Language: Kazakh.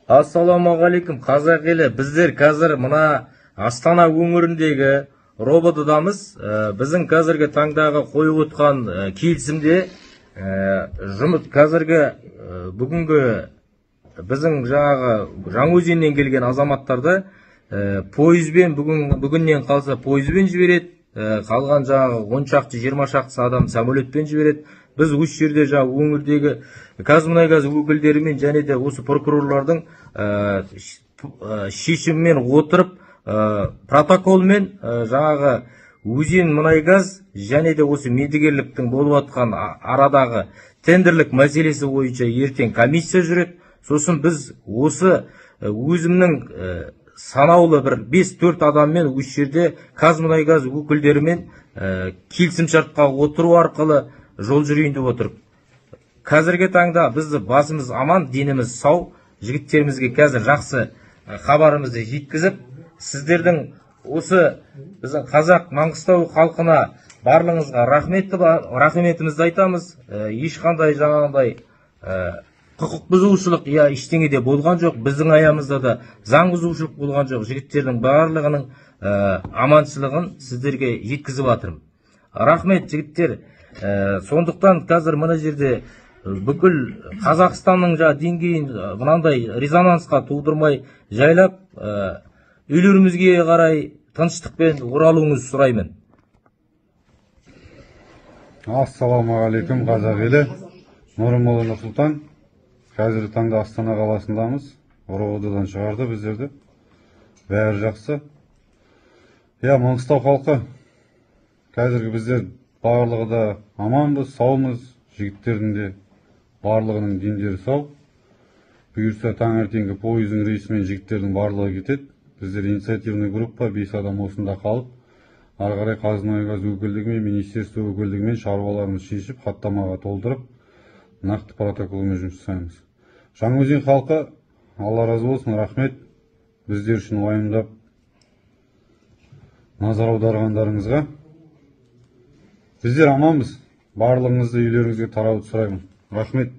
Ассаламағалейкум, қазақ елі. Біздер қазір мына Астана өңіріндегі роботыдамыз. Біздің қазіргі таңдағы қойып отқан келісімде жұмыс қазіргі бүгінгі біздің жаңағы Жаңаөзеннен келген азаматтарды пойызбен бүгіннен қалса пойызбен жібереді, қалған жаңағы 10 шақты 20 шақты адам самолетпен жібереді. Біз осы жерде жаңағы өңірдегі Қазмұнайгаз өкілдерімен және де осы прокурорлардың шешіммен отырып протоколмен жаңағы Өзенмұнайгаз және де осы медігерліктің болып жатқан арадағы тендерлік мәселесі бойынша ертең комиссия жүреді. Сосын біз осы өзімнің санаулы бір 5-4 адаммен осы жерде Қазмұнайгаз өкілдерімен келісімшартқа отыру арқылы жол жүрейін деп отырып. Қазіргі таңда бізді басымыз аман, деніміз сау, жігіттерімізге қазір жақсы хабарымызды жеткізіп, сіздердің осы біздің қазақ Маңғыстау халқына барлығыңызға рахметімізді айтамыз. Ешқандай жаңағындай құқық бұзушылық ештеңе де болған жоқ. Біздің аямызда да заң бұзушылық болған жоқ. Жігіттердің барлығының аманшылығын сіздерге жеткізіп жатырмын. Рахмет, жігіттер. Сондықтан қазір мына жерде бүкіл Қазақстанның деңгейін мынандай резонансқа тудырмай жайлап үйлерімізге қарай тыныштықпен оралуыңызды сұраймын. Ассаламағалейкум, қазақ елі. Нұрымұлы Нұрсұлтан. Қазіргі таңда Астана қаласындамыз. РОВД-дан шығарды біздерді. Бәрі жақсы. Маңғыстау халқы. Қазіргі біздер барлығы да аманбыз, саумыз. Жігіттердің де барлығының дендері сау. Бұйырса таңертеңгі пойыздың рейсімен жігіттердің барлығы кетеді. Біздер инициативный группа 5 адам осында қалып, ары қарай Қазмұнайгаз өкілдігімен, министерство өкілдігімен шаруаларымыз шешіп, хаттамаға толтырып, нақты протоколмен жұмыс жасаймыз. Жаңаөзен халқы, Алла разы болсын, рахмет. Біздер үшін уайымдап назар аударғандарыңызға. Біздер аманбыз. Барлығыңызды үйлеріңізге тарауды сұраймын. Рахмет.